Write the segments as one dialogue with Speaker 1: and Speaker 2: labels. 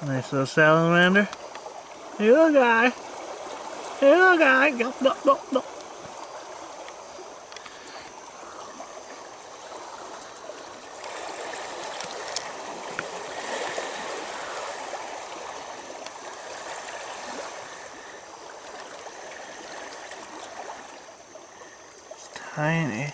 Speaker 1: Nice little salamander. Hey little guy. Hey little guy. Go, go, go, go. It's tiny.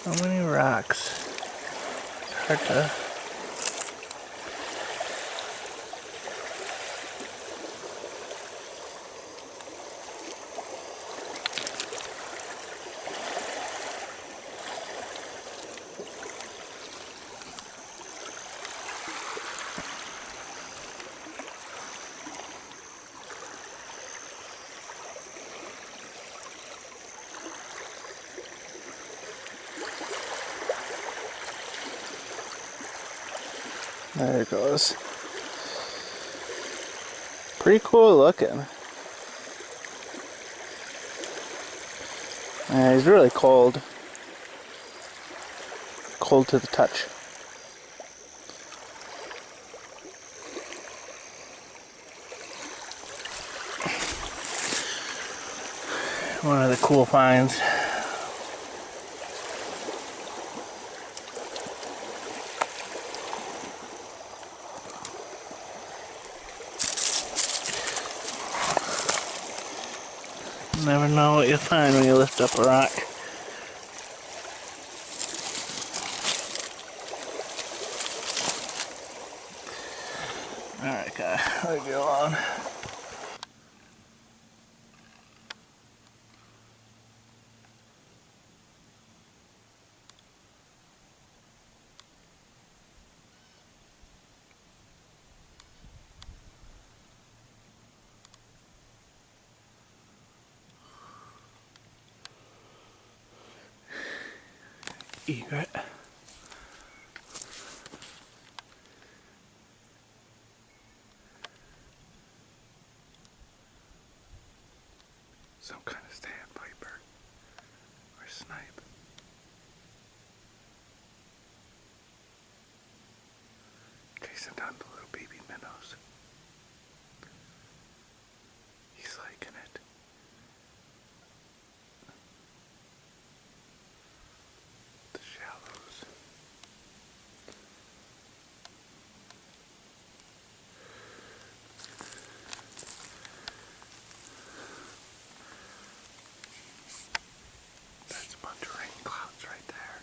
Speaker 1: So many rocks. It's hard to... There it goes. Pretty cool looking. Yeah, he's really cold. Cold to the touch. One of the cool finds. Never know what you'll find when you lift up a rock. Alright, guy, leave you alone. Egret. Some kind of sandpiper or snipe. Chasing down the little baby minnows. He's liking it. The shallows. That's a bunch of rain clouds right there.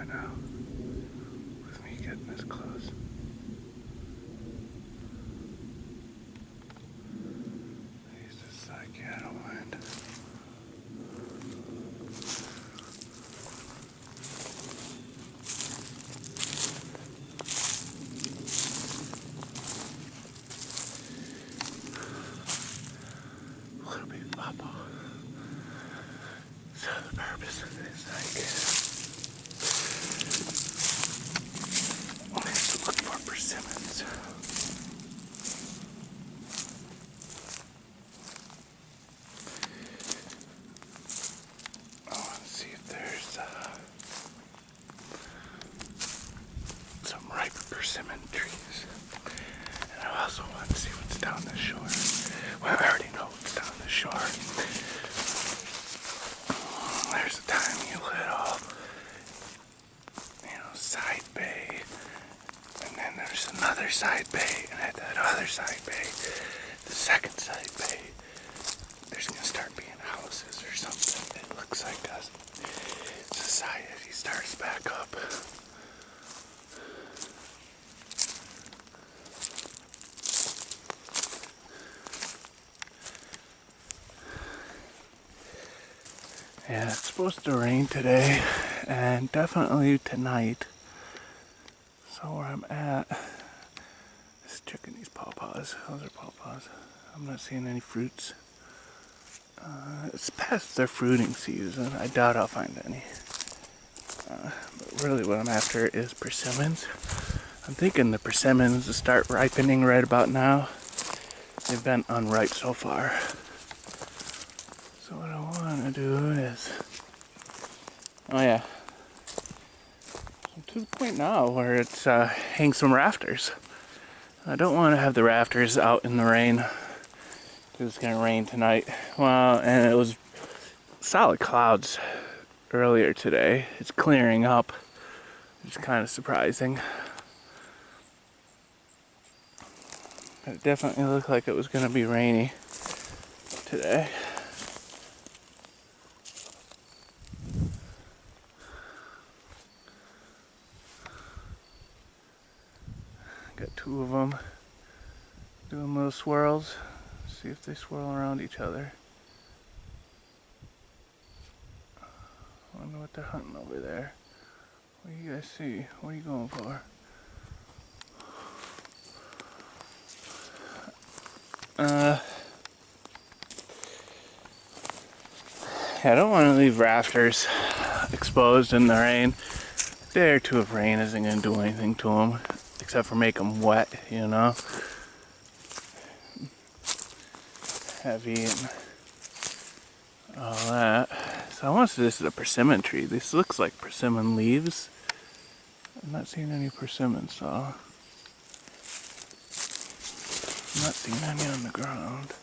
Speaker 1: by now with me getting this close. He's just like, yeah, I don't mind. Little baby papa. So the purpose of this hike is to look for persimmons. I want to see if there's some ripe persimmon trees. And I also want to see what's down the shore. Well, I already know what's down the shore. There's a tiny little, side bay. And then there's another side bay. And at that other side bay, the second side bay, there's going to start being houses or something. It looks like a society starts back up. Yeah, it's supposed to rain today and definitely tonight. So where I'm at is checking these pawpaws. Those are pawpaws. I'm not seeing any fruits. It's past their fruiting season. I doubt I'll find any. But really what I'm after is persimmons. I'm thinking the persimmons will start ripening right about now. They've been unripe so far. So what I want to do is, oh yeah, I'm to the point now where it's hang some rafters. I don't want to have the rafters out in the rain because it's going to rain tonight. Well, and it was solid clouds earlier today. It's clearing up, which is kind of surprising. But it definitely looked like it was going to be rainy today. Got two of them doing little swirls. See if they swirl around each other. I wonder what they're hunting over there. What do you guys see? What are you going for? Yeah, I don't want to leave rafters exposed in the rain. A day or two of rain isn't going to do anything to them, except for make them wet, heavy and all that. So I want to say this is a persimmon tree. This looks like persimmon leaves. I'm not seeing any persimmons, so I'm not seeing any on the ground.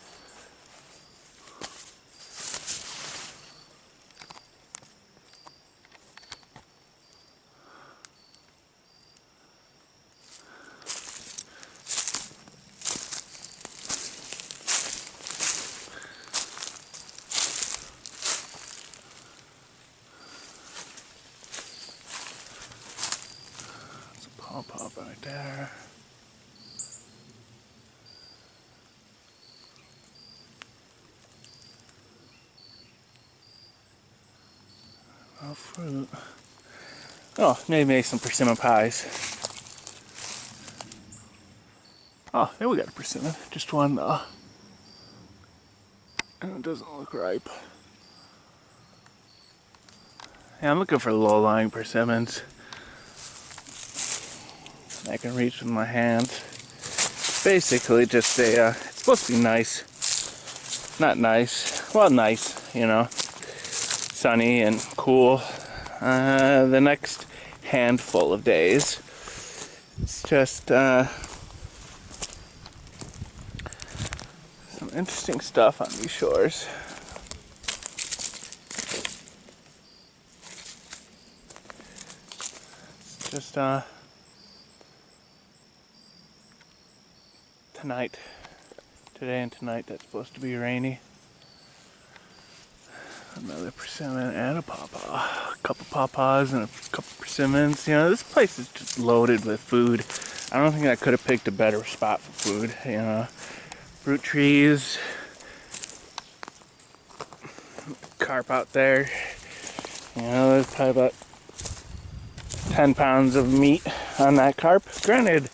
Speaker 1: Pop right there. No fruit. Oh, maybe make some persimmon pies. Oh, there we got a persimmon. Just one though. And it doesn't look ripe. Yeah, I'm looking for low-lying persimmons. I can reach with my hands. Basically just it's supposed to be nice. Not nice. Well, nice, sunny and cool. The next handful of days. It's just some interesting stuff on these shores. It's just today and tonight, that's supposed to be rainy. Another persimmon and a pawpaw. A couple pawpaws and a couple persimmons. You know, this place is just loaded with food. I don't think I could have picked a better spot for food. You know, fruit trees, carp out there. You know, there's probably about 10 pounds of meat on that carp. Granted,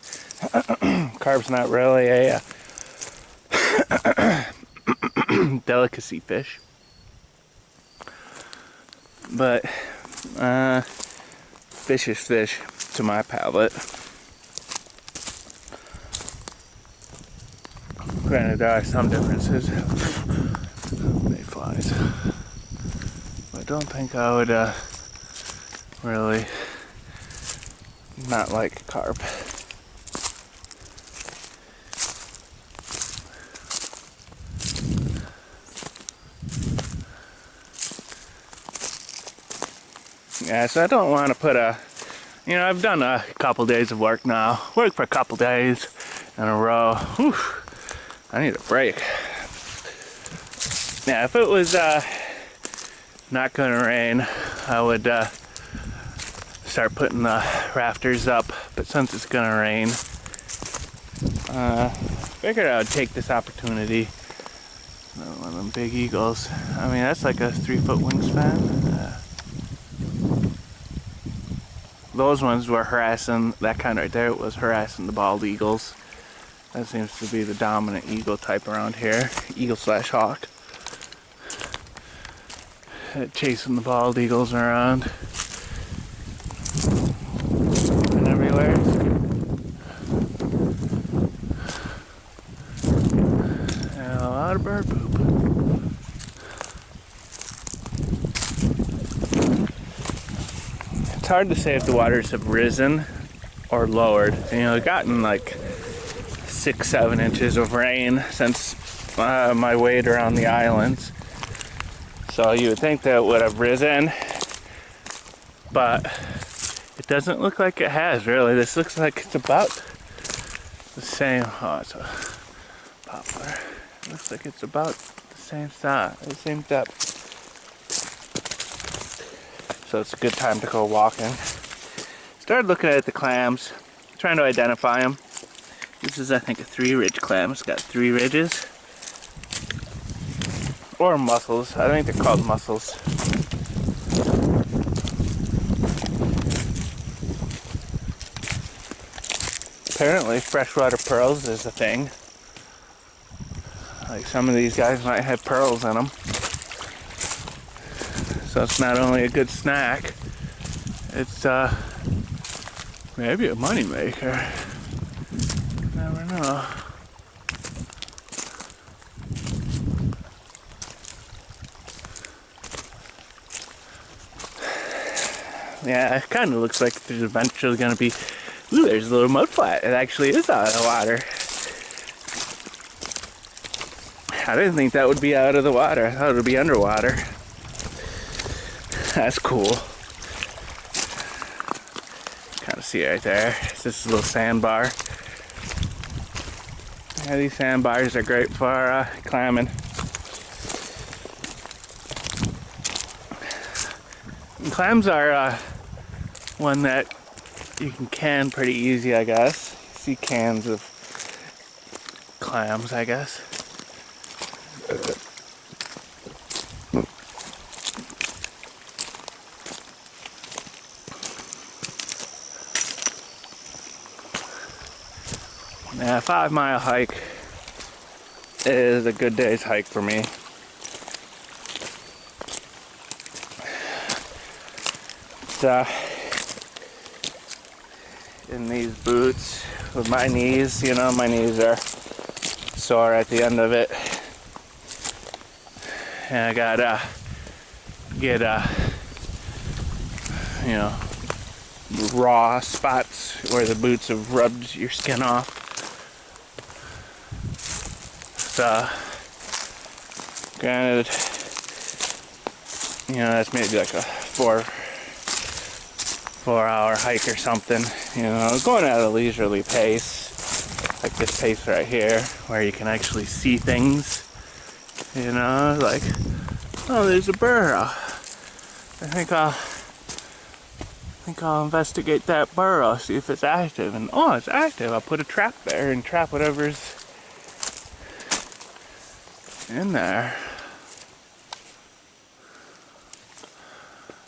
Speaker 1: carp's not really a delicacy fish, but fish is fish to my palate. Granted, there are some differences. Mayflies. I don't think I would really not like carp. Yeah, so I don't want to put you know, I've done a couple days of work now. Worked for a couple days in a row. Whew, I need a break. Yeah, if it was not gonna rain, I would start putting the rafters up. But since it's gonna rain, figured I would take this opportunity. One of them big eagles. I mean, that's like a 3-foot wingspan. Those ones were harassing, that kind right there was harassing the bald eagles. That seems to be the dominant eagle type around here. Eagle slash hawk. Chasing the bald eagles around. And everywhere. And a lot of bird poop. It's hard to say if the waters have risen or lowered. You know, I've gotten like 6-7 inches of rain since my wade around the islands. So you would think that it would have risen, but it doesn't look like it has really. This looks like it's about the same. Oh, it's a poplar. It looks like it's about the same size, the same depth. So it's a good time to go walking. Started looking at the clams, trying to identify them. This is, I think, a 3-ridge clam. It's got 3 ridges. Or mussels. I think they're called mussels. Apparently, freshwater pearls is a thing. Like some of these guys might have pearls in them. So it's not only a good snack, it's maybe a money maker. Never know. Yeah, it kind of looks like there's eventually going to be... Ooh, there's a little mud flat. It actually is out of the water. I didn't think that would be out of the water. I thought it would be underwater. That's cool. Kind of see it right there. It's just a little sandbar. Yeah, these sandbars are great for clamming. And clams are one that you can pretty easy, I guess. See cans of clams, I guess. Yeah, a 5-mile hike is a good day's hike for me. It's, in these boots with my knees, you know, my knees are sore at the end of it. And I gotta get, you know, raw spots where the boots have rubbed your skin off. So, granted, you know, that's maybe like a 4-hour hike or something. You know, going at a leisurely pace, like this pace right here, where you can actually see things. You know, like Oh, there's a burrow. I think I'll investigate that burrow, see if it's active. And oh, it's active. I'll put a trap there and trap whatever's in there.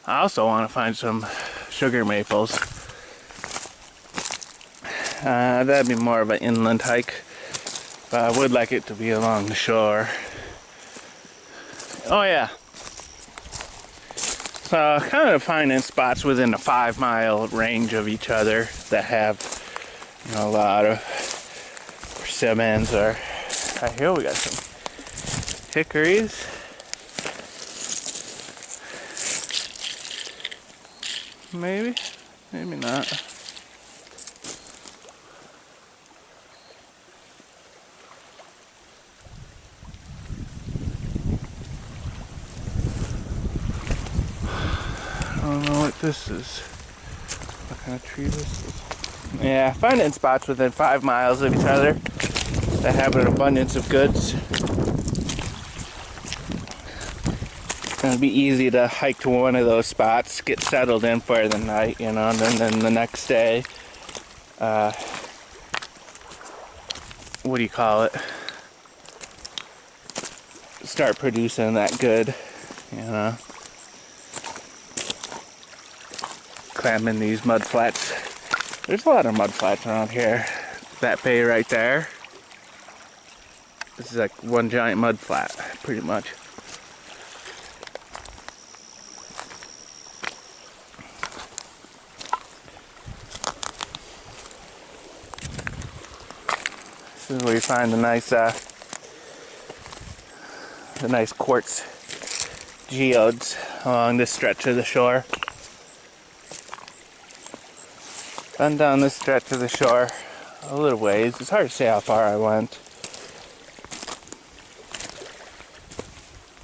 Speaker 1: I also want to find some sugar maples. That'd be more of an inland hike, but I would like it to be along the shore. Oh yeah. So kind of finding spots within a 5-mile range of each other that have, you know, a lot of persimmons, or right here we got some hickories. Maybe, maybe not. I don't know what this is. What kind of tree this is? Yeah, finding spots within 5 miles of each other that have an abundance of goods. It'd be easy to hike to one of those spots, get settled in for the night, you know, and then the next day, what do you call it? Start producing that good, you know. Climbing these mud flats. There's a lot of mud flats around here. That bay right there. This is like one giant mud flat, pretty much. This is where you find the nice quartz geodes along this stretch of the shore. Been down this stretch of the shore a little ways. It's hard to say how far I went,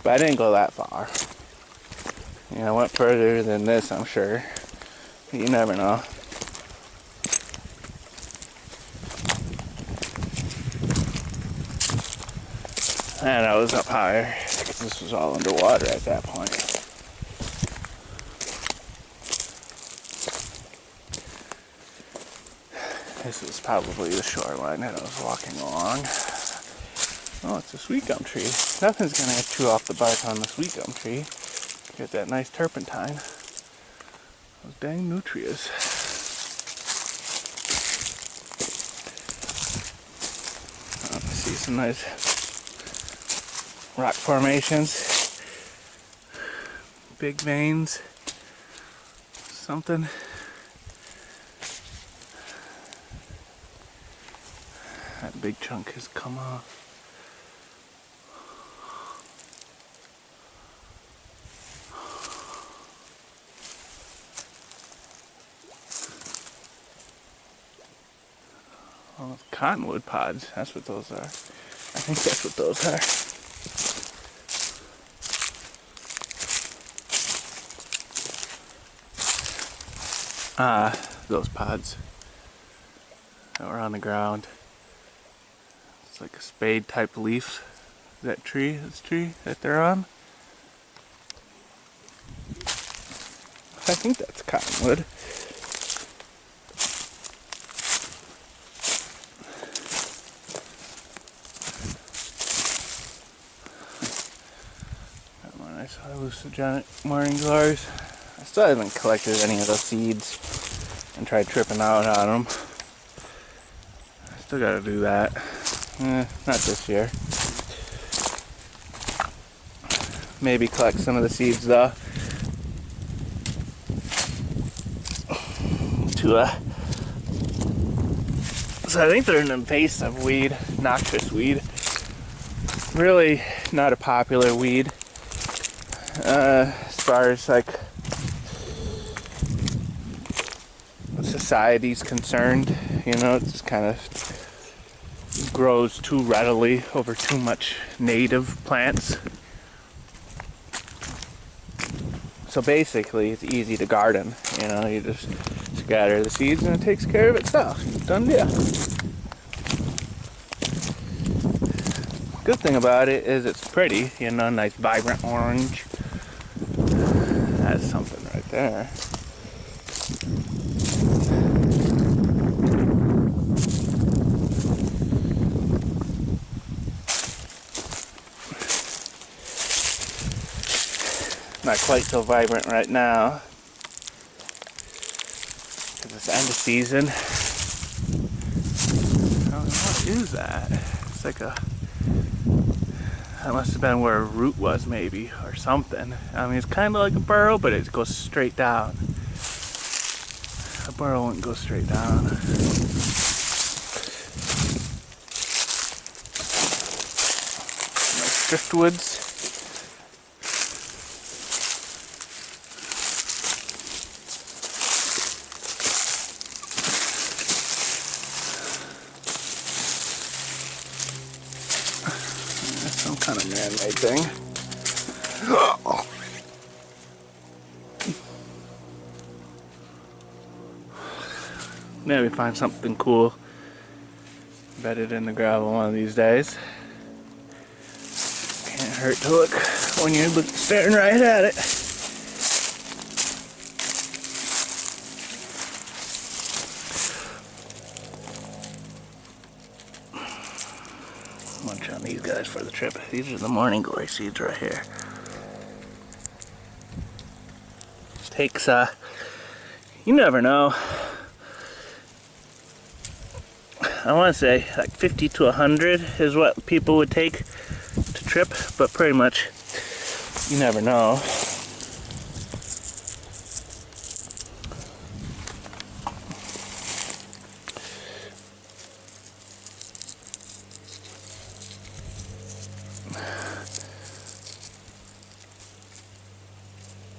Speaker 1: but I didn't go that far. You know, I went further than this, I'm sure. But you never know. And I was up higher because this was all underwater at that point. This is probably the shoreline that I was walking along. Oh, it's a sweet gum tree. Nothing's gonna chew off the bark on the sweet gum tree. Get that nice turpentine. Those dang nutrients. Oh, I see some nice rock formations. Big veins. Something. That big chunk has come off. Oh, cottonwood pods. That's what those are. I think that's what those are. Those pods that were on the ground. It's like a spade type leaf. That tree, this tree that they're on. I think that's cottonwood. Got my nice hallucinogenic morning glories. I still haven't collected any of those seeds and tried tripping out on them. I still gotta do that. Not this year. Maybe collect some of the seeds though. So I think they're an invasive weed, noxious weed. Really not a popular weed. As far as like society's concerned, you know, it's just kind of grows too readily over too much native plants. So basically it's easy to garden, you know, you just scatter the seeds and it takes care of itself. Done deal. Good thing about it is it's pretty, you know, nice vibrant orange. That's something right there. Not quite so vibrant right now because it's end of season. Oh, what is that? It's like a, that must have been where a root was maybe, or something. I mean, it's kind of like a burrow, but it goes straight down. A burrow wouldn't go straight down. Nice driftwoods. Some kind of man-made thing. Maybe find something cool bedded in the gravel one of these days. Can't hurt to look when you're staring right at it. Munch on these guys for the trip. These are the morning glory seeds right here. Takes, you never know. I want to say like 50 to 100 is what people would take to trip, but pretty much you never know.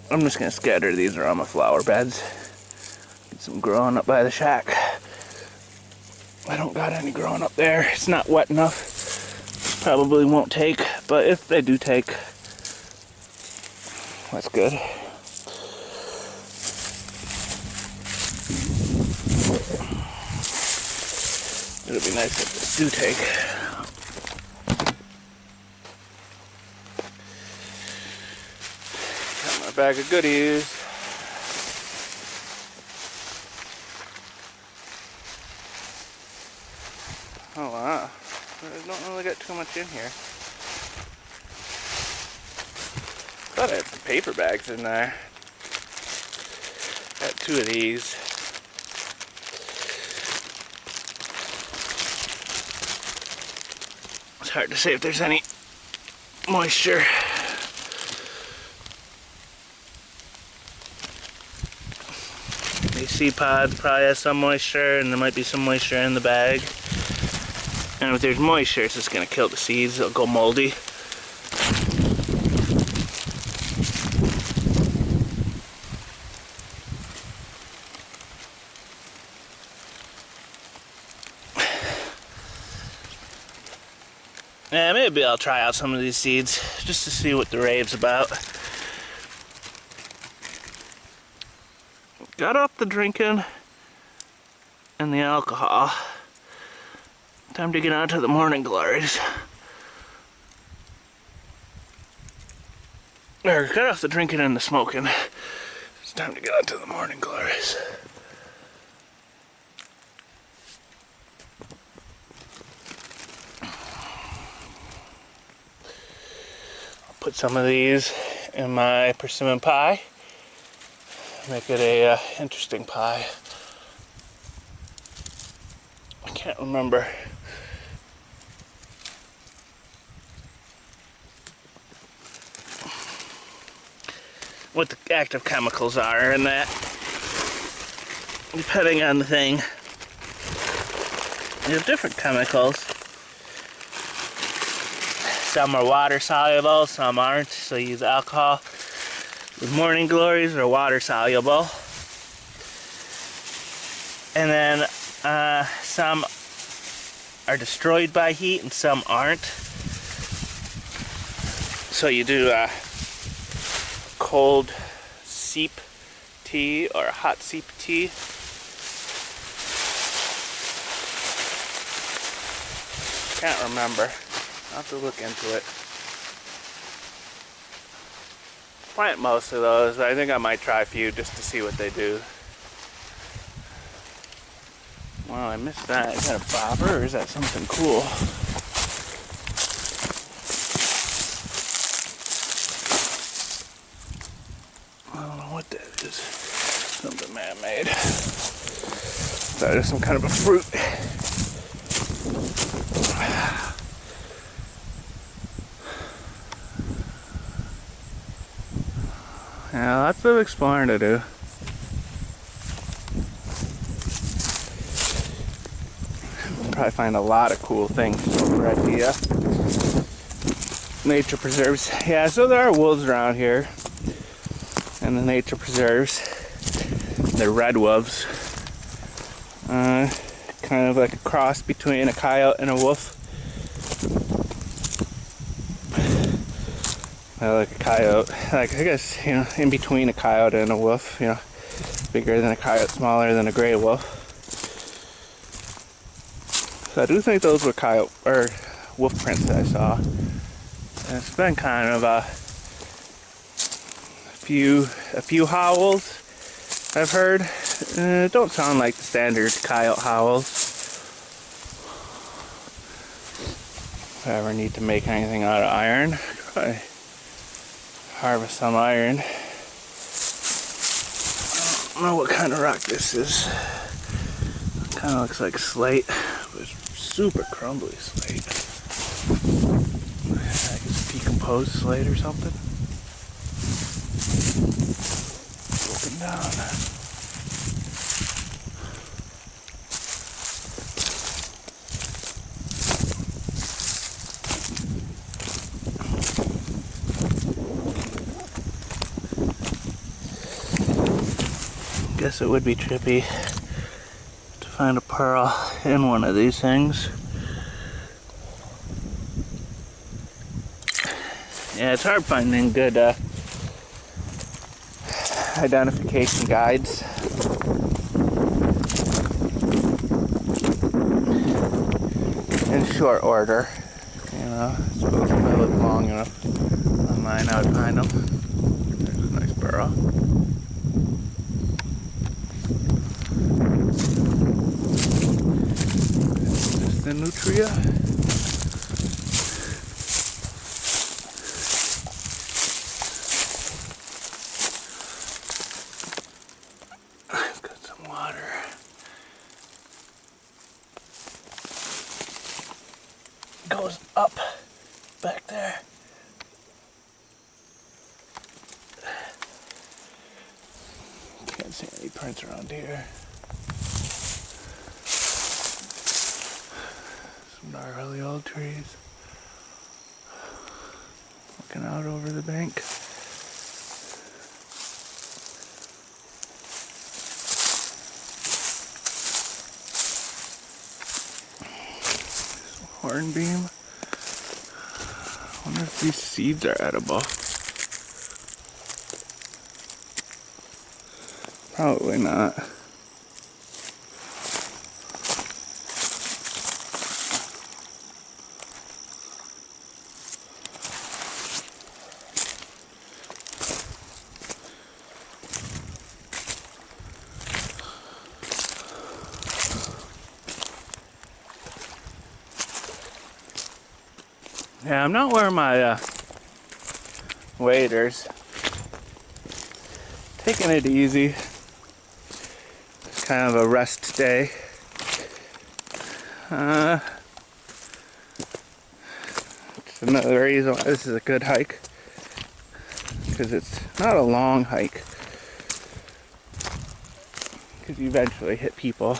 Speaker 1: I'm just going to scatter these around my flower beds. Get some growing up by the shack. I don't got any growing up there. It's not wet enough. Probably won't take, but if they do take, that's good. It'll be nice if they do take. Got my bag of goodies. Oh wow, I don't really get too much in here. Thought I had some paper bags in there. Got 2 of these. It's hard to say if there's any moisture. The seed pod probably has some moisture, and there might be some moisture in the bag. And if there's moisture, it's just going to kill the seeds. They'll go moldy. Yeah, maybe I'll try out some of these seeds just to see what the rave's about. Got off the drinking and the alcohol. Time to get on to the morning glories. Or got off the drinking and the smoking. It's time to get on to the morning glories. I'll put some of these in my persimmon pie. Make it a interesting pie. I can't remember what the active chemicals are in that, depending on the thing. You have different chemicals. Some are water soluble, some aren't, so use alcohol. With morning glories are water soluble. And then some are destroyed by heat and some aren't. So you do cold seep tea or hot seep tea. Can't remember. I'll have to look into it. Plant most of those, but I think I might try a few just to see what they do. Wow, I missed that. Is that a bobber or is that something cool? I don't know what that is. Something man-made. That is some kind of a fruit. Yeah, lots of exploring to do. Probably find a lot of cool things over at the nature preserves. Yeah, so there are wolves around here in the nature preserves. They're red wolves. Kind of like a cross between a coyote and a wolf. Like a coyote, like I guess, you know, in between a coyote and a wolf, you know, bigger than a coyote, smaller than a gray wolf. So I do think those were coyote or wolf prints that I saw. And it's been kind of a few howls I've heard. It don't sound like the standard coyote howls. If I ever need to make anything out of iron, probably harvest some iron. I don't know what kind of rock this is. It kind of looks like slate, but it's super crumbly slate. I guess decomposed slate or something. Broken down. Guess it would be trippy to find a pearl in one of these things. Yeah, it's hard finding good identification guides. In short order, you know, I suppose if I look long enough online I would find them. There's a nice pearl. The nutria. I've got some water. Goes up back there. Can't see any prints around here. Gnarly old trees. Looking out over the bank. Some hornbeam. I wonder if these seeds are edible. Probably not. Yeah, I'm not wearing my waders. Taking it easy. It's kind of a rest day. It's another reason why this is a good hike. Because it's not a long hike. Because you eventually hit people.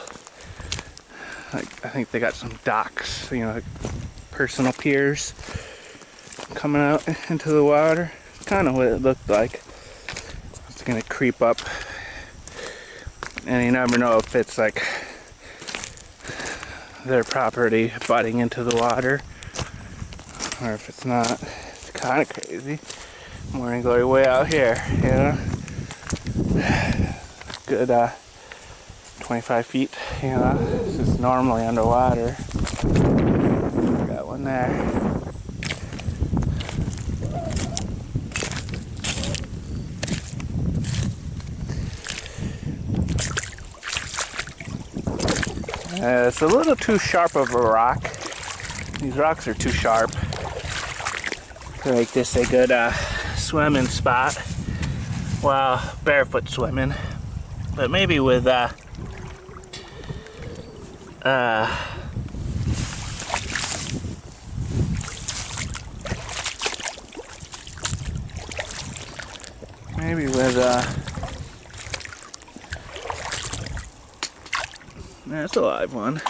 Speaker 1: Like, I think they got some docks, you know, like personal piers coming out into the water. Kind of what it looked like. It's gonna creep up, and you never know if it's like their property butting into the water, or if it's not. It's kind of crazy. Morning glory way out here, you know. Good 25 feet, you know. This is normally underwater. Got one there. It's a little too sharp of a rock. These rocks are too sharp to make this a good swimming spot while barefoot swimming. But maybe with that's a live one.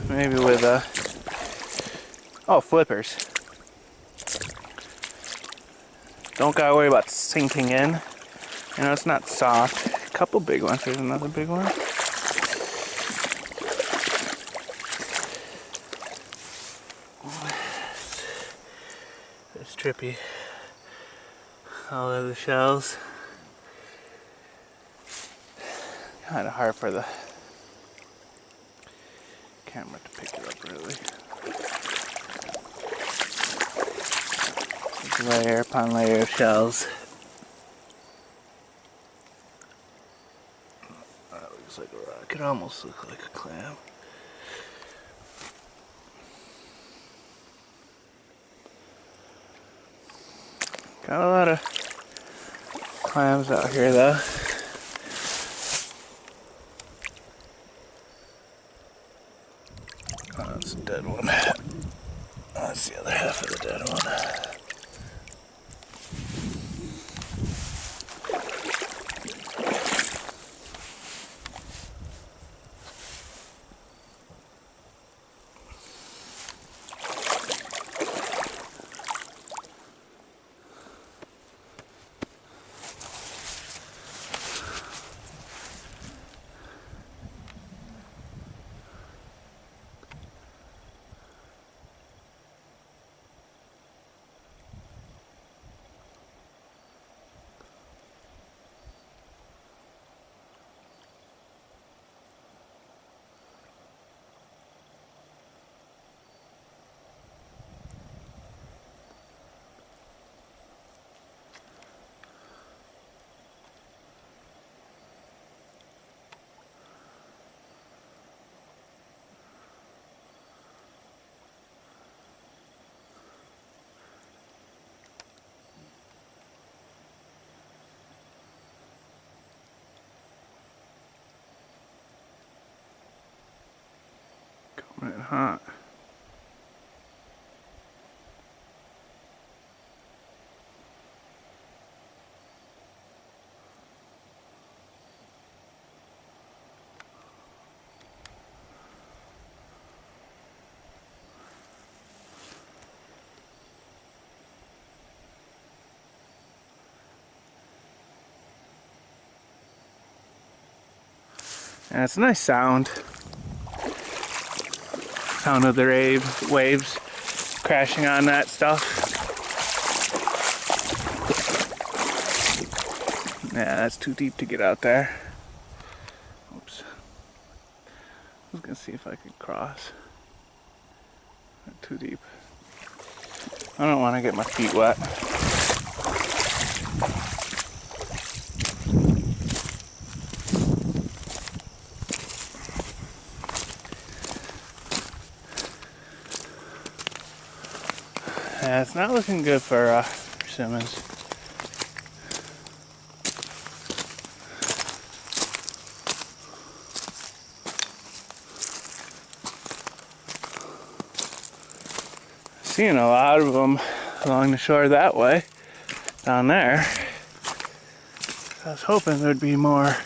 Speaker 1: Maybe with oh, flippers. Don't gotta worry about sinking in. You know, it's not soft. A couple big ones. There's another big one. It's trippy. All of the shells. Kind of hard for the camera to pick it up, really. It's layer upon layer of shells. That looks like a rock. It almost looks like a clam. Got a lot of clams out here, though. Oh, that's a dead one. That's the other half of the dead one. Coming in hot. And it's a nice sound. Sound of the waves crashing on that stuff. Yeah, that's too deep to get out there. Oops. I was gonna see if I could cross. Not too deep. I don't want to get my feet wet. Yeah, it's not looking good for persimmons. Seeing a lot of them along the shore that way, down there. I was hoping there'd be more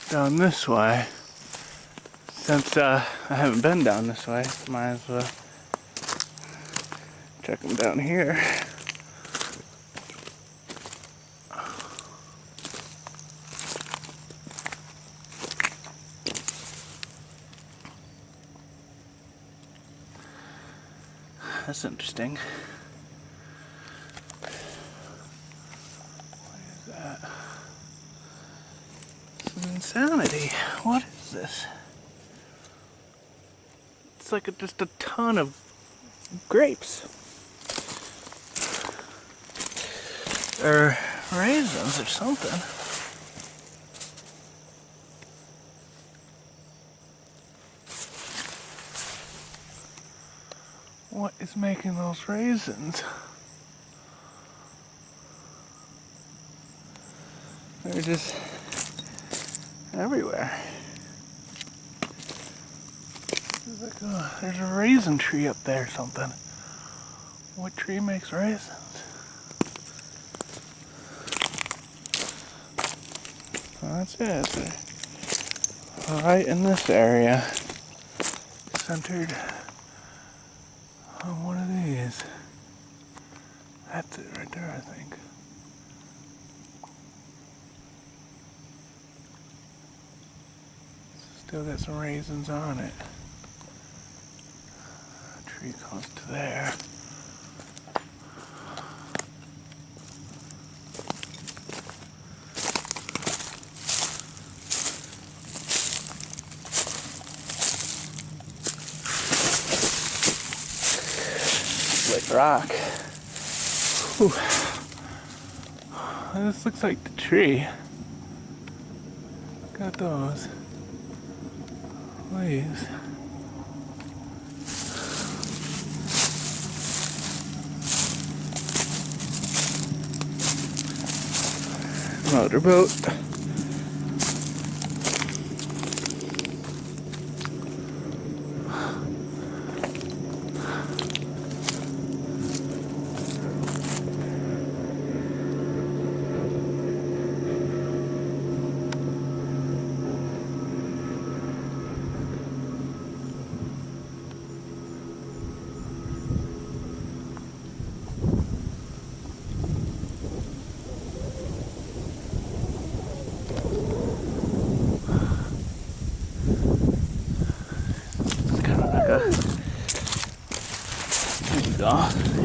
Speaker 1: down this way. Since I haven't been down this way, might as well check them down here. That's interesting. What is that? This is insanity. What is this? It's like just a ton of grapes. Or raisins or something. what is making those raisins? They're just everywhere. There's a raisin tree up there or something. What tree makes raisins? Well, that's it. Right in this area, centered on one of these. That's it right there, I think. Still got some raisins on it. The tree comes to there. Slick rock. Whew. This looks like the tree. Got those leaves. Motorboat.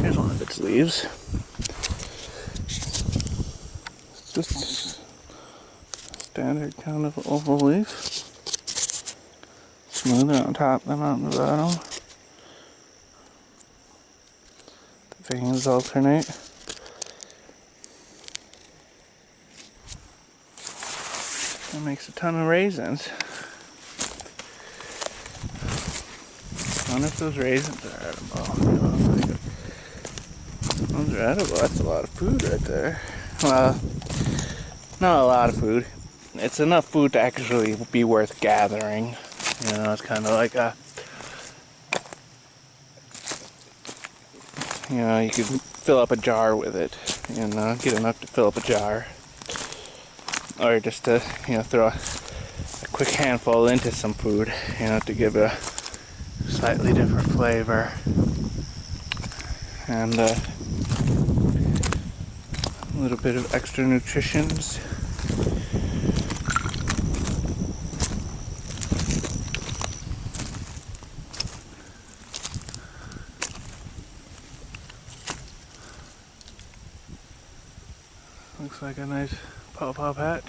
Speaker 1: Here's one of its leaves. It's just a standard kind of oval leaf. Smoother on top than on the bottom. The veins alternate. That makes a ton of raisins. I wonder if those raisins are edible. Those are edible. That's a lot of food right there. Well, not a lot of food. It's enough food to actually be worth gathering. You know, it's kind of like a... You know, you could fill up a jar with it. You know, get enough to fill up a jar. Or just to, you know, throw a quick handful into some food. You know, to give a slightly different flavor. And a little bit of extra nutritions. Looks like a nice pawpaw patch.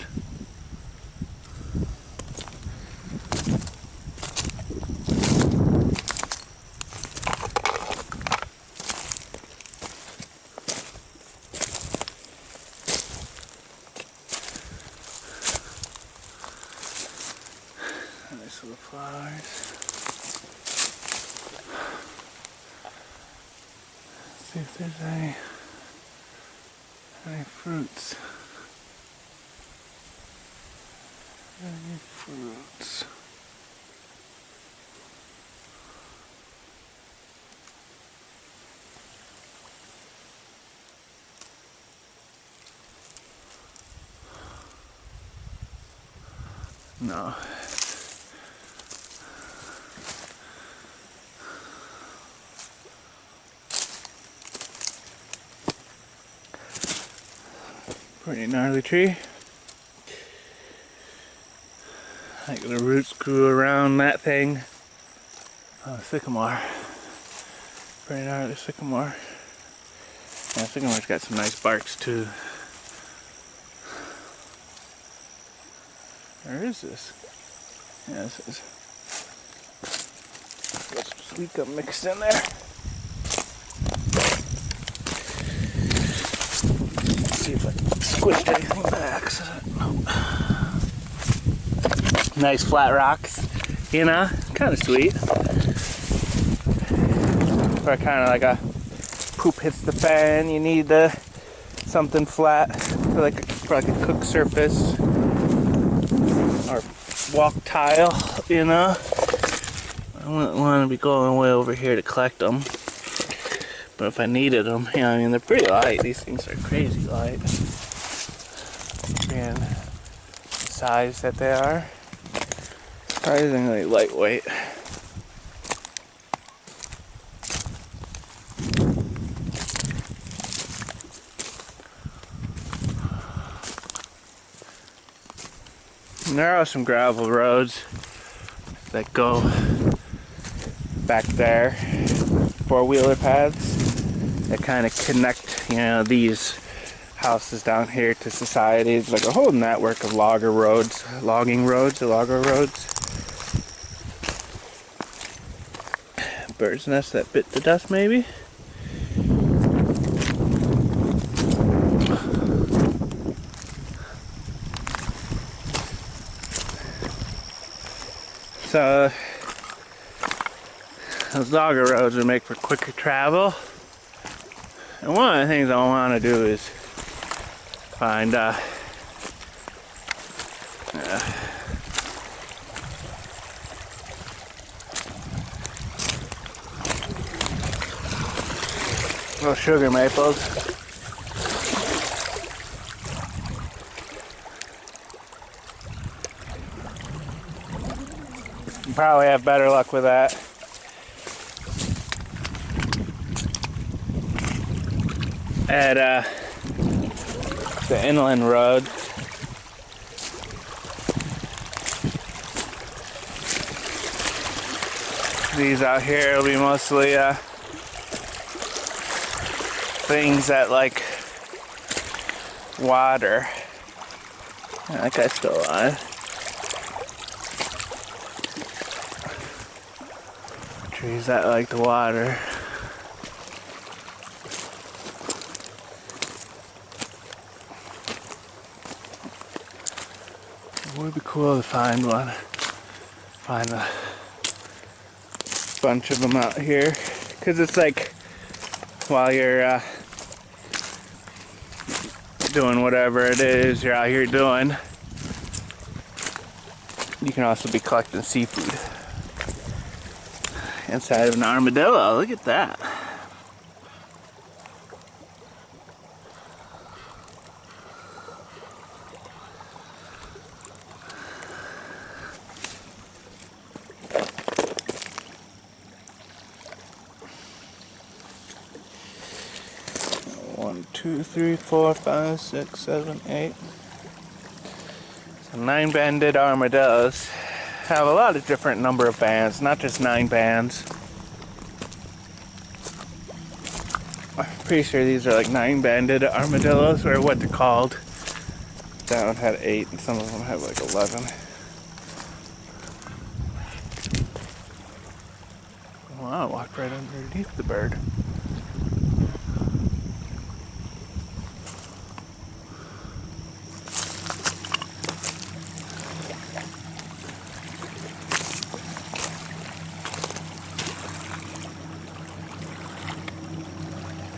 Speaker 1: Nice little flowers. Let's see if there's any fruits. Any fruits. No. Pretty gnarly tree. I think the roots grew around that thing. Oh, sycamore. Pretty gnarly sycamore. Yeah, sycamore's got some nice barks too. Where is this? Yeah, this is. Got some sweet gum mixed in there. Let's see if I squished anything by accident. Nope. Nice flat rocks, you know, kind of sweet. for kind of like a poop hits the fan. You need something flat for like a cook surface or walk tile, you know. I wouldn't want to be going way over here to collect them, but if I needed them, you know, I mean, they're pretty light. These things are crazy light, being the size that they are. Surprisingly lightweight. And there are some gravel roads that go back there, four-wheeler paths that kind of connect, you know, these houses down here to society. It's like a whole network of logger roads, logging roads, logger roads. Bird's nest that bit the dust, maybe. So those logger roads would make for quicker travel. And one of the things I want to do is find little sugar maples. You probably have better luck with that. At the inland road. These out here will be mostly things that like water. Yeah, that guy's still alive. Trees that like the water. It would be cool to find one. Find a bunch of them out here. Because it's like, while you're doing whatever it is you're out here doing, you can also be collecting seafood inside of an armadillo. Look at that. One, two, three, four, five, six, seven, 8. So 9 banded armadillos have a lot of different number of bands, not just 9 bands. I'm pretty sure these are like 9 banded armadillos, or what they're called. That one had 8 and some of them have like 11. Wow, I walked right underneath the bird.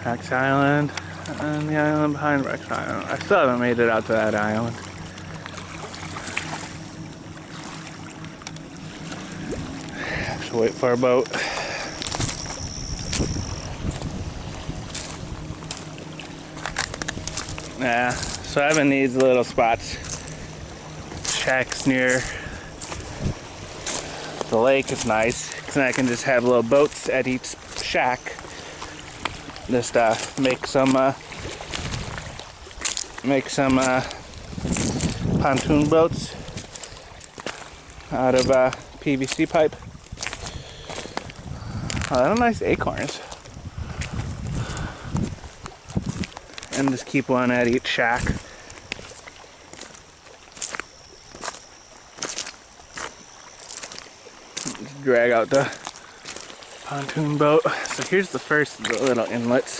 Speaker 1: Rex Island, and the island behind Rex Island. I still haven't made it out to that island. Have to wait for a boat. Yeah, so having these little spots, shacks near the lake is nice, because I can just have little boats at each shack. Just make some pontoon boats out of PVC pipe. Oh, they're nice acorns. And just keep one at each shack. Just drag out the pontoon boat. So here's the first of the little inlets.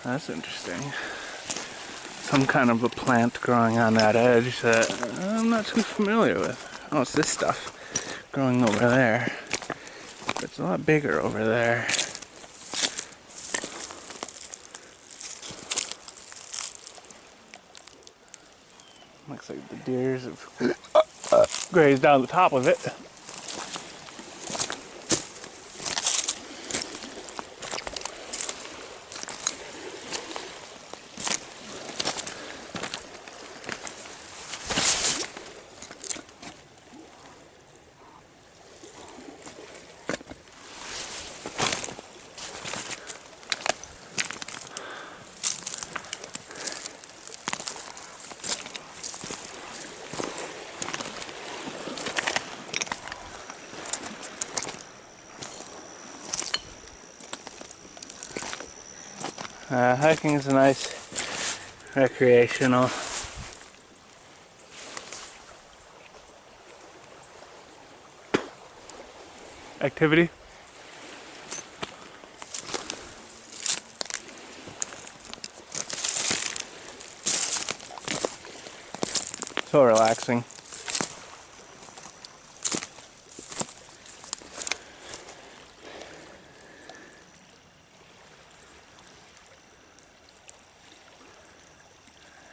Speaker 1: That's interesting. It's some kind of a plant growing on that edge that I'm not too familiar with. Oh, it's this stuff growing over there. But it's a lot bigger over there. Looks like the deers have grazed down the top of it. Hiking is a nice recreational activity. So relaxing.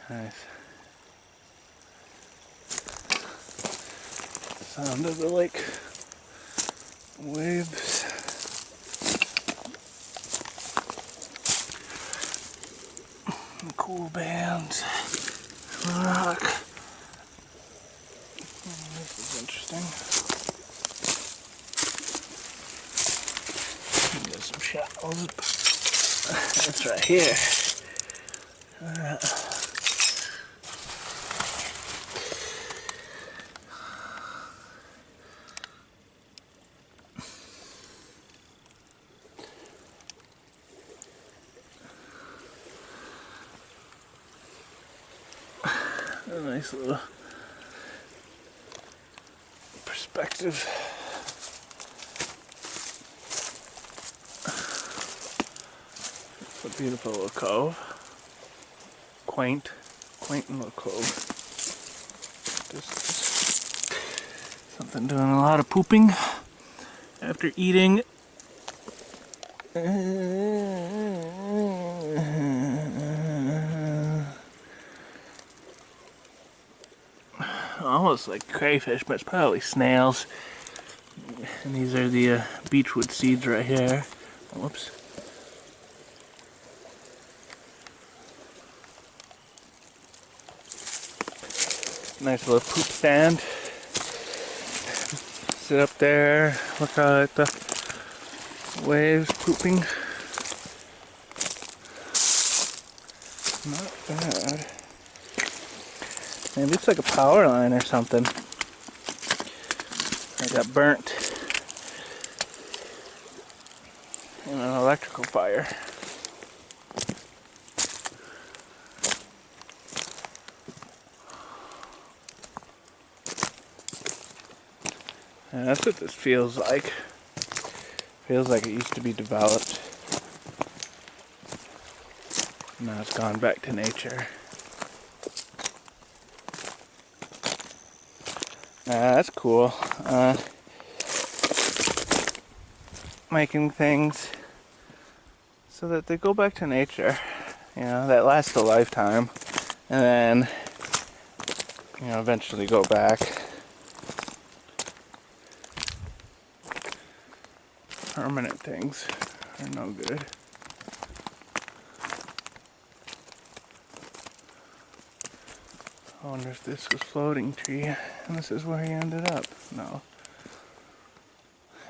Speaker 1: Nice. Sound of the lake waves. Cool bands. Rock. This is interesting. Get some shallows. That's right here. A nice little perspective. It's a beautiful little cove. Quaint little cove. Just something doing a lot of pooping after eating. Almost like crayfish, but it's probably snails. And these are the beechwood seeds right here. Whoops. Nice little poop stand. Sit up there, look out at the waves pooping. Not bad. Maybe it's like a power line or something. I got burnt in an electrical fire. And that's what this feels like. Feels like it used to be developed. Now it's gone back to nature. That's cool. Making things so that they go back to nature, you know, that last a lifetime, and then, you know, eventually go back. Permanent things are no good. I wonder if this was floating tree and this is where he ended up. No.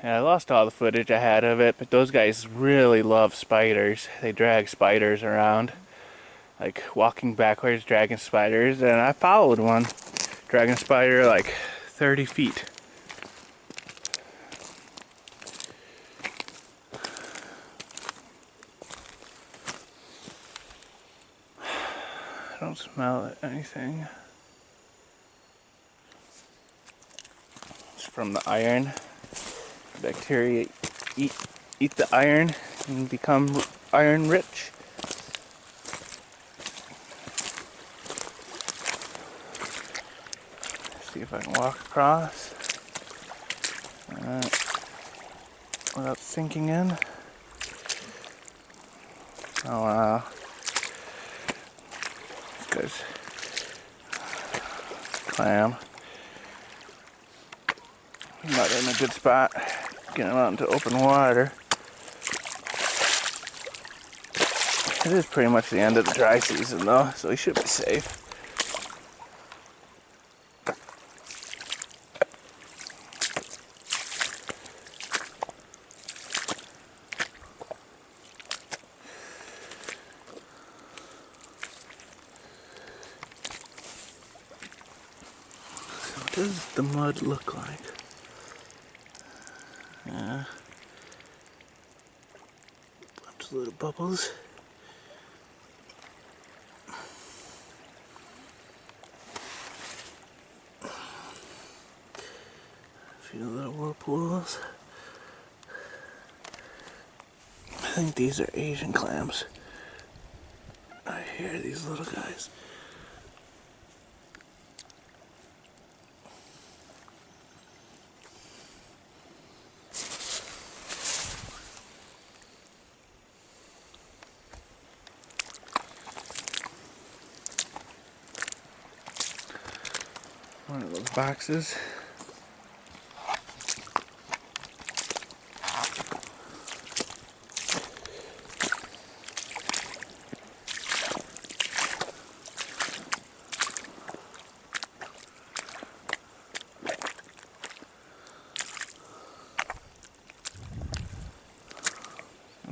Speaker 1: Yeah, I lost all the footage I had of it, but those guys really love spiders. They drag spiders around, like walking backwards, dragging spiders, and I followed one, dragging a spider like 30 feet. I don't smell anything. It's from the iron. Bacteria eat the iron and become iron rich. See if I can walk across without sinking in. Oh wow. This guy's clam. I'm not in a good spot. Getting out into open water. It is pretty much the end of the dry season though, so we should be safe. What does the mud look like? Yeah. Bunch of little bubbles. A few little whirlpools. I think these are Asian clams. I hear these little guys. One of those boxes.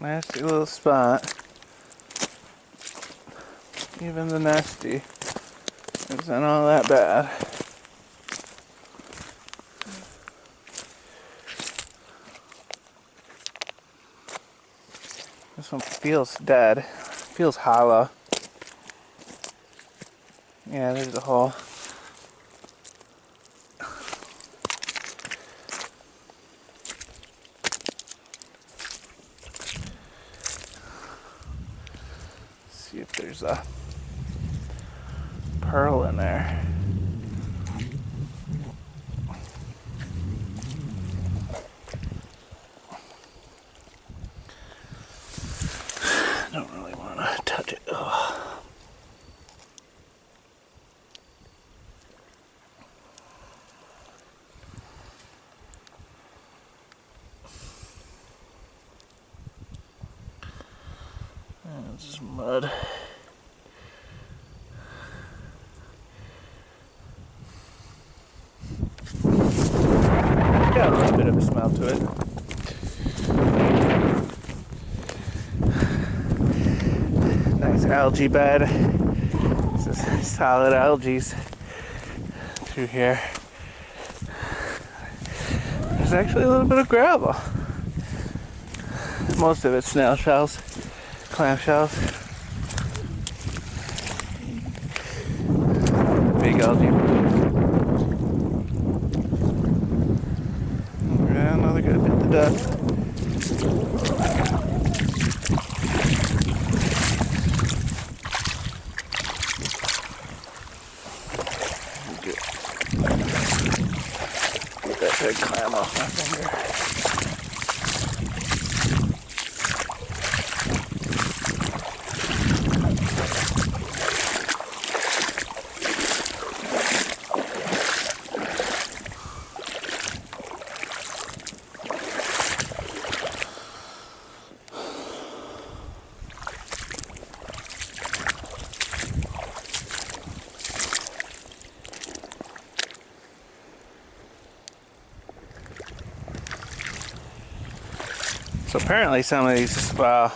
Speaker 1: Nasty little spot. Even the nasty isn't all that bad. This one feels dead. Feels hollow. Yeah, there's a hole. See if there's a pearl in there. I don't really want to touch it. Ugh. It's just mud. Got a little bit of a smell to it. Nice algae bed. This is solid algae through here. There's actually a little bit of gravel. Most of it's snail shells, clam shells. Big algae. Yeah, another good bit of dust. Get that big clam off my finger. So apparently some of these, well,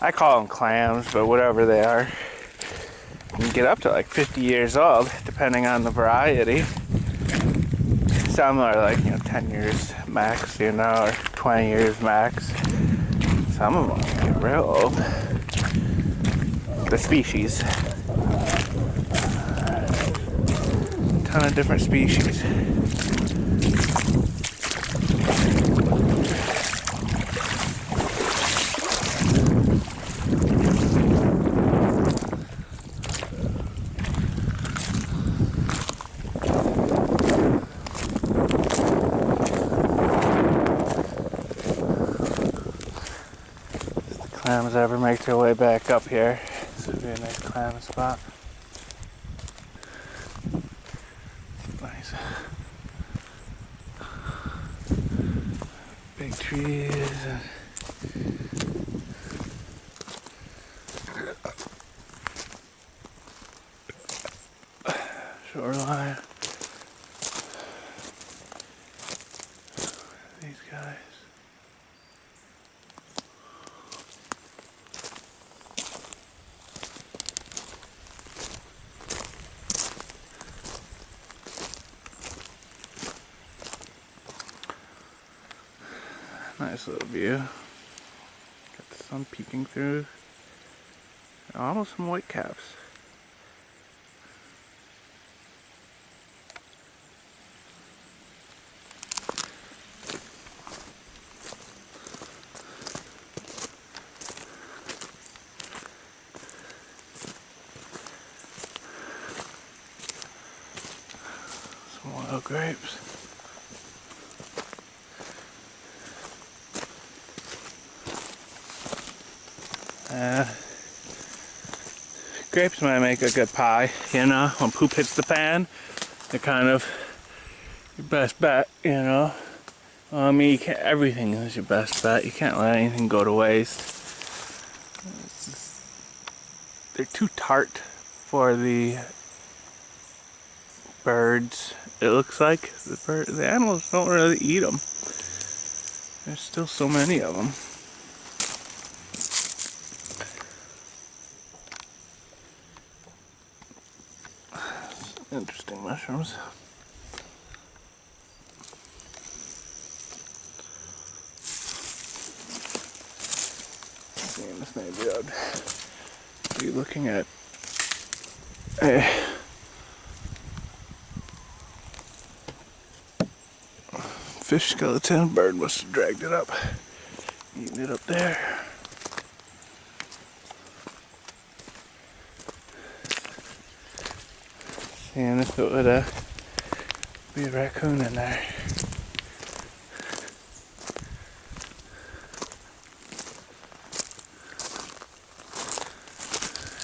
Speaker 1: I call them clams, but whatever they are, you can get up to like 50 years old, depending on the variety. Some are like, 10 years max, or 20 years max. Some of them get real old. The species. A ton of different species. clams ever make their way back up here. This would be a nice clam spot. Nice. Big trees. Shoreline. These guys. Nice little view. Got the sun peeking through. Almost some white caps. Some wild grapes. Grapes might make a good pie, you know, when poop hits the fan. They're kind of your best bet, you know. I mean, you can't, everything is your best bet. You can't let anything go to waste. They're too tart for the birds, it looks like. The animals don't really eat them. There's still so many of them. Interesting mushrooms. And this maybe I'd be looking at a fish skeleton. Bird must have dragged it up, eating it up there. And if it would be a raccoon in there.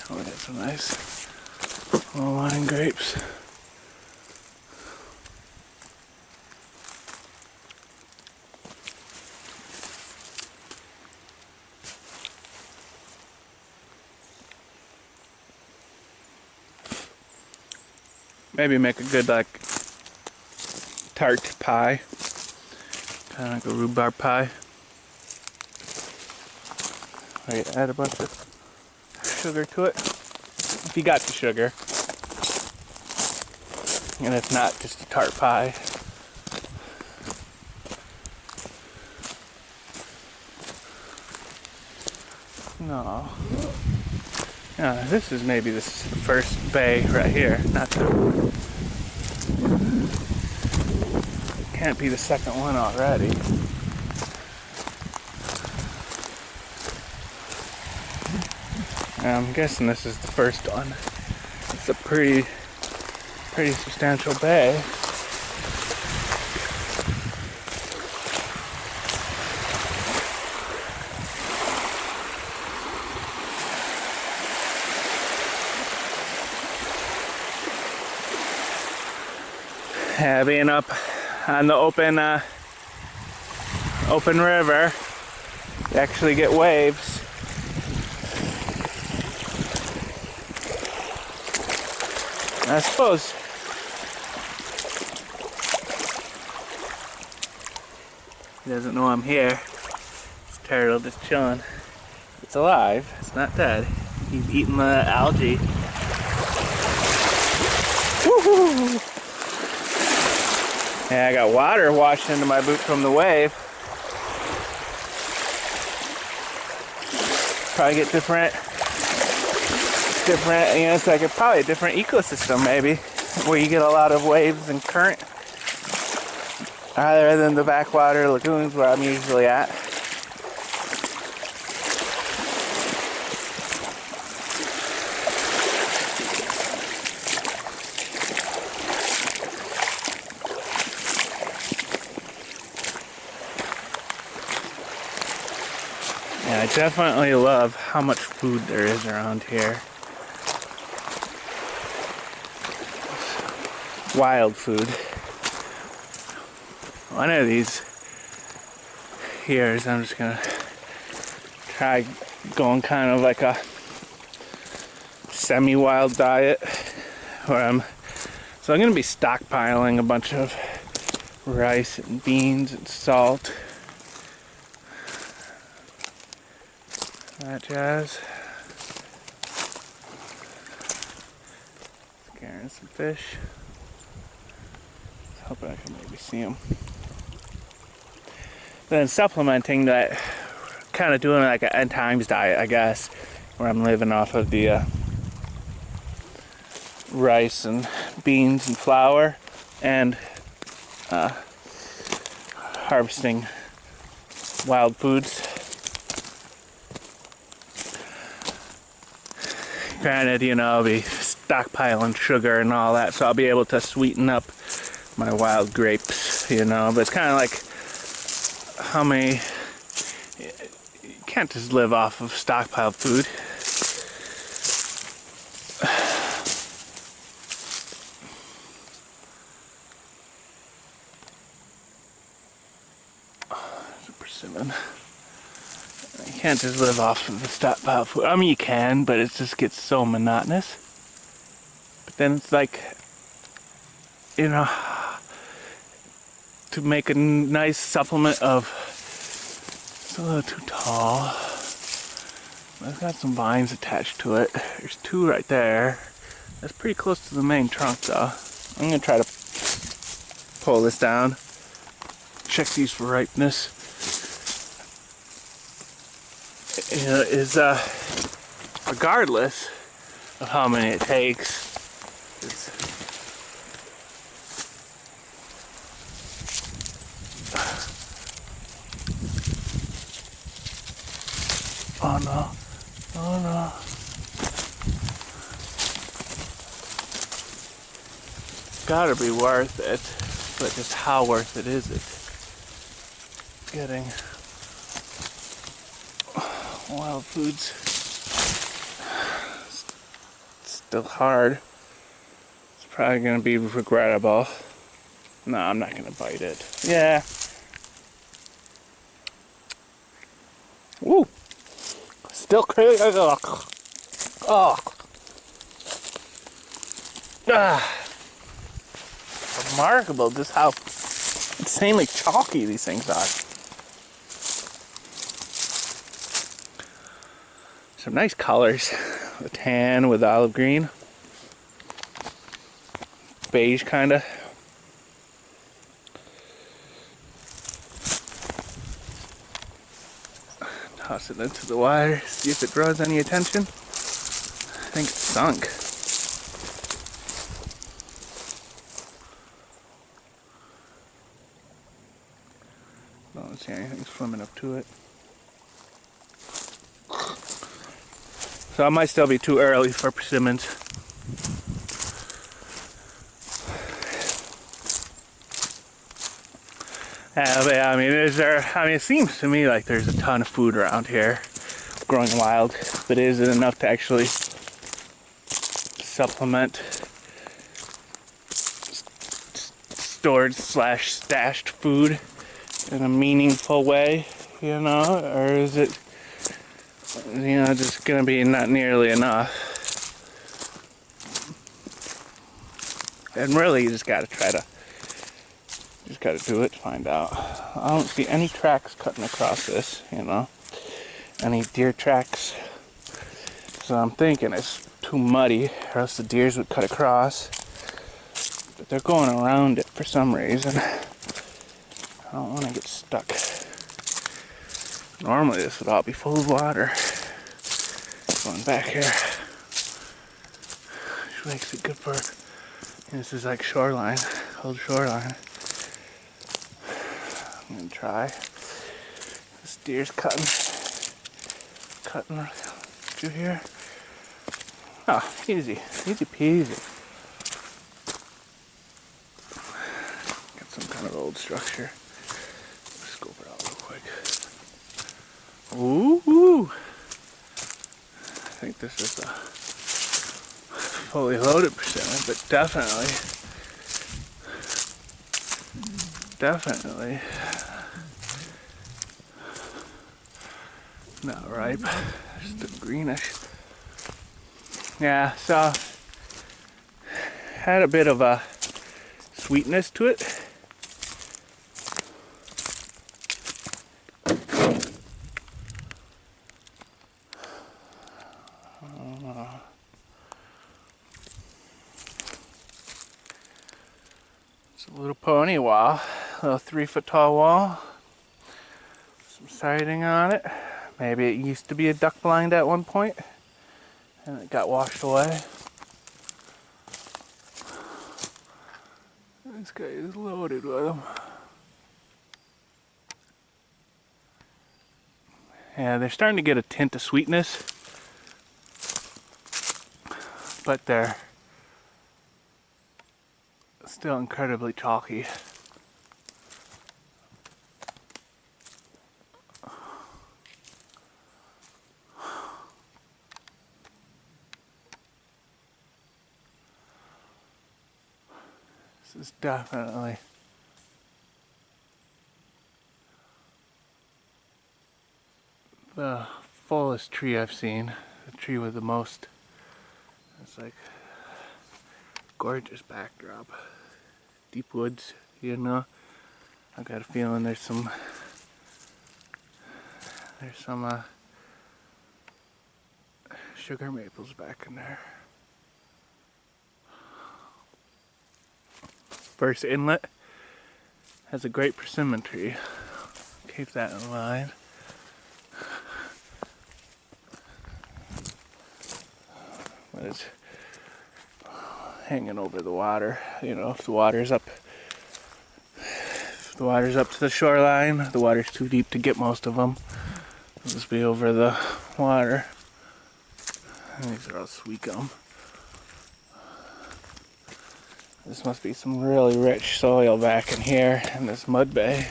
Speaker 1: Oh, we got some nice little wine grapes. Maybe make a good like tart pie, kind of like a rhubarb pie. Or you add a bunch of sugar to it, if you got the sugar. And if not, just a tart pie. No. Yeah, this is maybe the first bay right here, not the... Can't be the second one already. I'm guessing this is the first one. It's a pretty substantial bay. Yeah, being up on the open river, you actually get waves. I suppose he doesn't know I'm here. This turtle just chilling. It's alive. It's not dead. He's eating the algae. Woohoo! Yeah, I got water washed into my boot from the wave. Probably get different, you know, it's like probably a different ecosystem maybe, where you get a lot of waves and current, rather than the backwater lagoons where I'm usually at. Yeah, I definitely love how much food there is around here. Wild food. One of these years I'm just gonna try going kind of like a semi-wild diet where I'm gonna be stockpiling a bunch of rice and beans and salt. That jazz. Scaring some fish. Hoping I can maybe see them. Then supplementing that, kind of doing like an end times diet, I guess, where I'm living off of the rice and beans and flour, and harvesting wild foods. Granted, you know, I'll be stockpiling sugar and all that, so I'll be able to sweeten up my wild grapes, you know, but it's kind of like how many, you can't just live off of stockpiled food. There's a persimmon. You can't just live off of the stockpiled food. I mean, you can, but it just gets so monotonous. But then it's like, you know, to make a nice supplement of, it's a little too tall. It's got some vines attached to it. There's two right there. That's pretty close to the main trunk though. I'm gonna try to pull this down. Check these for ripeness. You know, regardless of how many it takes, oh no, oh no. It's gotta be worth it, but just how worth it is it? Getting wild foods. It's still hard. It's probably gonna be regrettable. No, I'm not gonna bite it. Yeah. Woo! Still crazy. Oh. Ah. Remarkable just how insanely chalky these things are. Some nice colors. The tan with olive green. Beige kinda. Toss it into the water, see if it draws any attention. I think it's sunk. I don't see anything swimming up to it. So it might still be too early for persimmons. But yeah, I mean, it seems to me like there's a ton of food around here growing wild, but is it enough to actually supplement stored / stashed food in a meaningful way, you know, or is it, you know, just gonna be not nearly enough? And really, you just gotta do it to find out. I don't see any tracks cutting across this, you know, any deer tracks. So I'm thinking it's too muddy, or else the deers would cut across. But they're going around it for some reason. I don't want to get stuck. Normally this would all be full of water. Going back here, which makes it good for, this is like shoreline, old shoreline. I'm gonna try. This deer's cutting through here. Oh, easy peasy. Got some kind of old structure. Scope it out real quick. Ooh. I think this is a fully loaded persimmon, but definitely not ripe. Just greenish. Yeah, so had a bit of a sweetness to it. It's a little pony wall, a little 3-foot tall wall. Some siding on it. Maybe it used to be a duck blind at one point and it got washed away. This guy is loaded with them. Yeah, they're starting to get a tint of sweetness, but they're still incredibly chalky. This is definitely the fullest tree I've seen. The tree with the most, it's like gorgeous backdrop. Deep woods, you know. I got a feeling there's some sugar maples back in there. First inlet has a great persimmon tree. Keep that in mind. But it's hanging over the water. You know, if the water's up to the shoreline, the water's too deep to get most of them. It'll just be over the water. And these are all sweet gum. This must be some really rich soil back in here in this mud bay.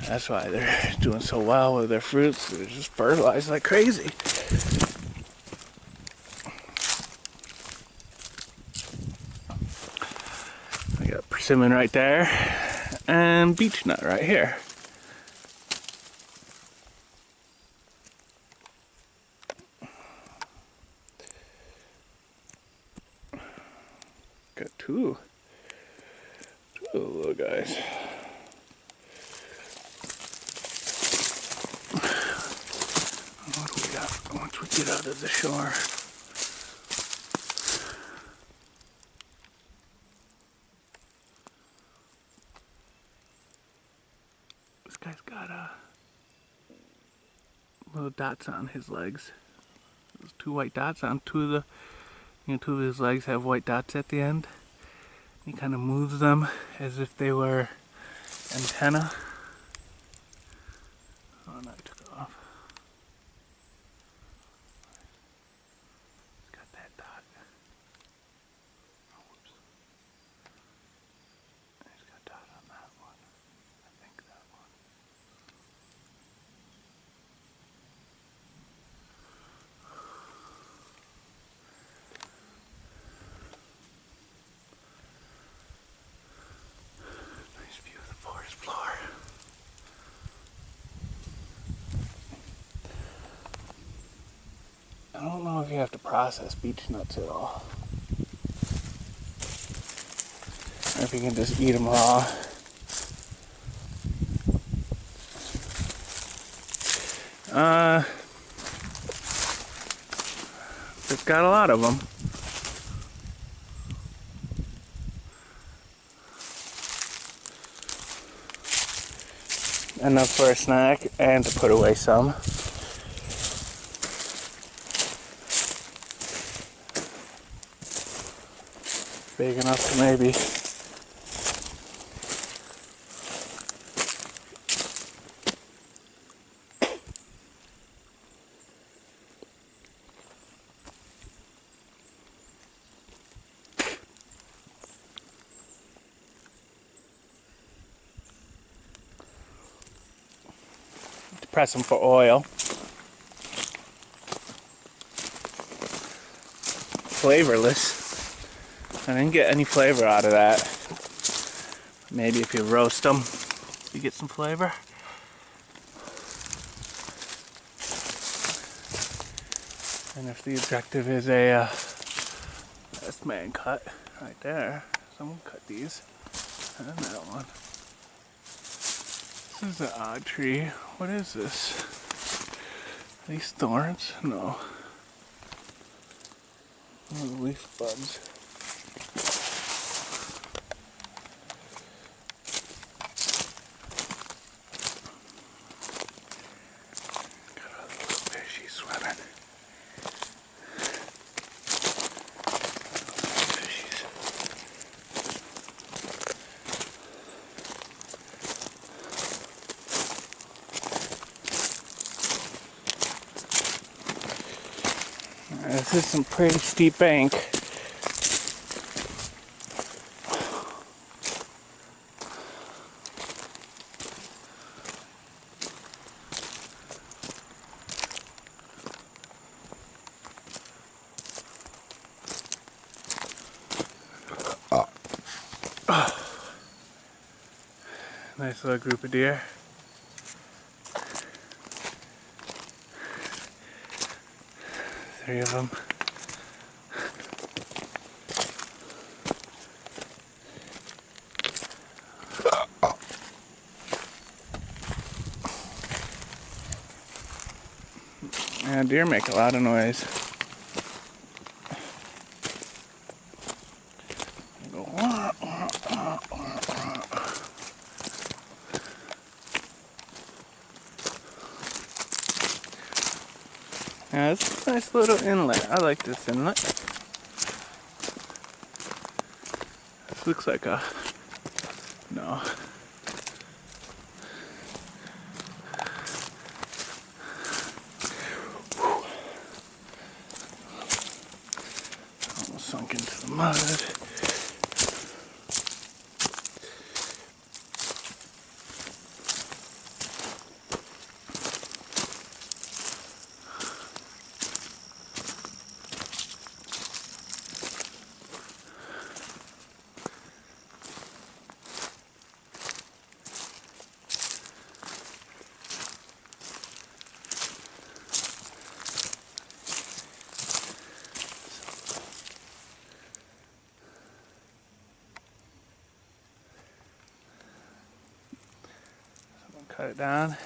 Speaker 1: That's why they're doing so well with their fruits. They're just fertilized like crazy. I got persimmon right there and beech nut right here. Got two little guys. What do we got once we get out of the shore? This guy's got little dots on his legs. Those 2 white dots on 2 of his legs have white dots at the end. He kind of moves them as if they were antenna. Oh no, I took it off. It's got that dot. Oh, whoops. He's got a dot on that one. I think that one. Nice view of the forest floor. I don't know if you have to process beech nuts at all. Or if you can just eat them raw. It's got a lot of them. Enough for a snack and to put away some. Big enough to maybe just press them for oil. Flavorless. I didn't get any flavor out of that. Maybe if you roast them, you get some flavor. And if the objective is a best man cut right there, someone cut these. And that one. This is an odd tree. What is this? Are these thorns? No. Oh, leaf buds. Got a little fishy swimming. Fishies. This is some pretty steep bank. Nice little group of deer. Three of them. Yeah, deer make a lot of noise. They go, wah, wah, wah, wah, wah. Yeah, it's a nice little inlet. I like this inlet. This looks like a... no. Almost sunk into the mud. Cut it down.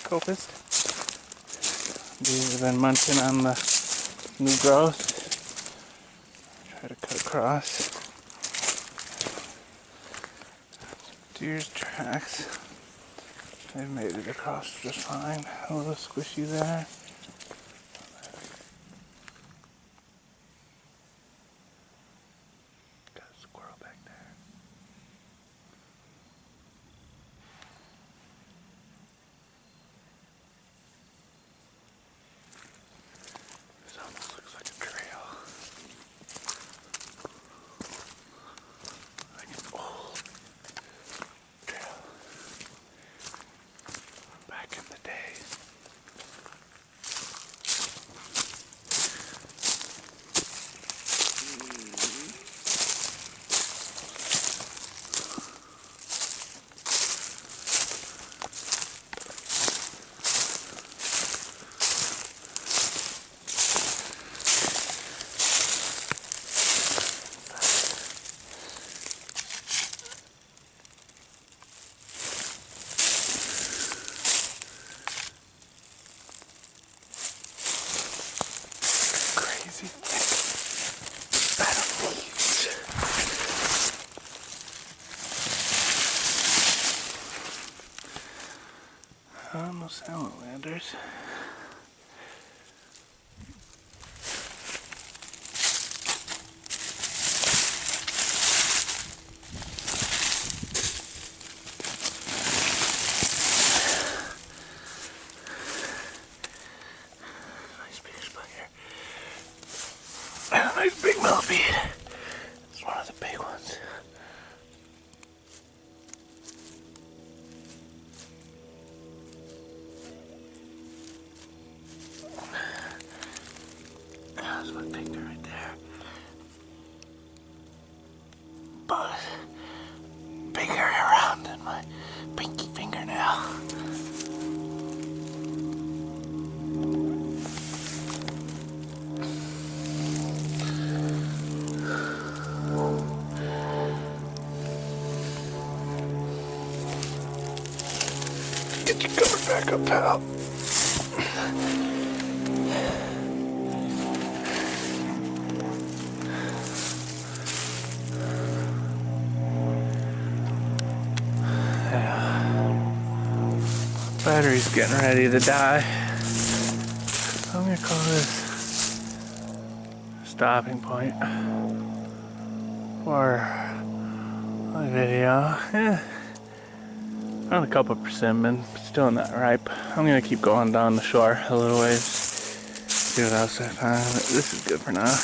Speaker 1: Coppice. These have been munching on the new growth. Try to cut across. Deer's tracks. They've made it across just fine. A little squishy there. Got a squirrel back there. This almost looks like a trail. Like an old trail. Back in the day. Crazy battlefields. No salamanders. Nice big spot here. And a nice big millipede. It's one of the big ones. pinky fingernail. Get your cover back up, pal. Battery's getting ready to die. I'm gonna call this stopping point for my video. Found a couple persimmons, but still not ripe. I'm gonna keep going down the shore a little ways, see what else I find. This is good for now.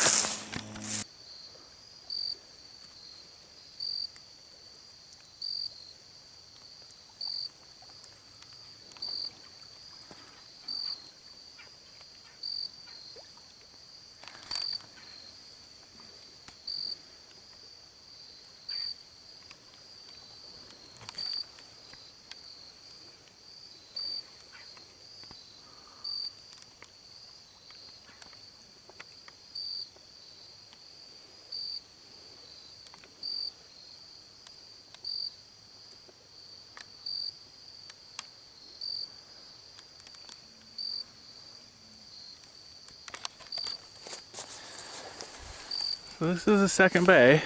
Speaker 1: So this is the second bay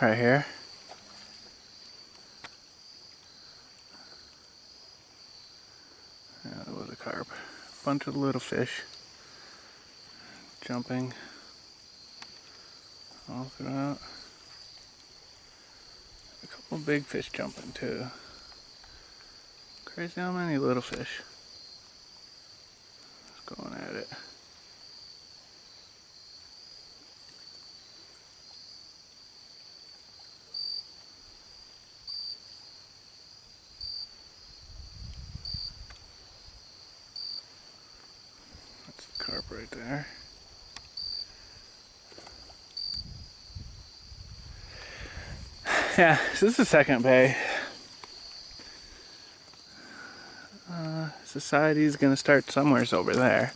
Speaker 1: right here. Yeah, there was a carp. Bunch of little fish jumping all throughout. A couple big fish jumping too. Crazy how many little fish. Just going at it. That's the carp right there. Yeah, so this is the second bay. Society's gonna start somewheres over there.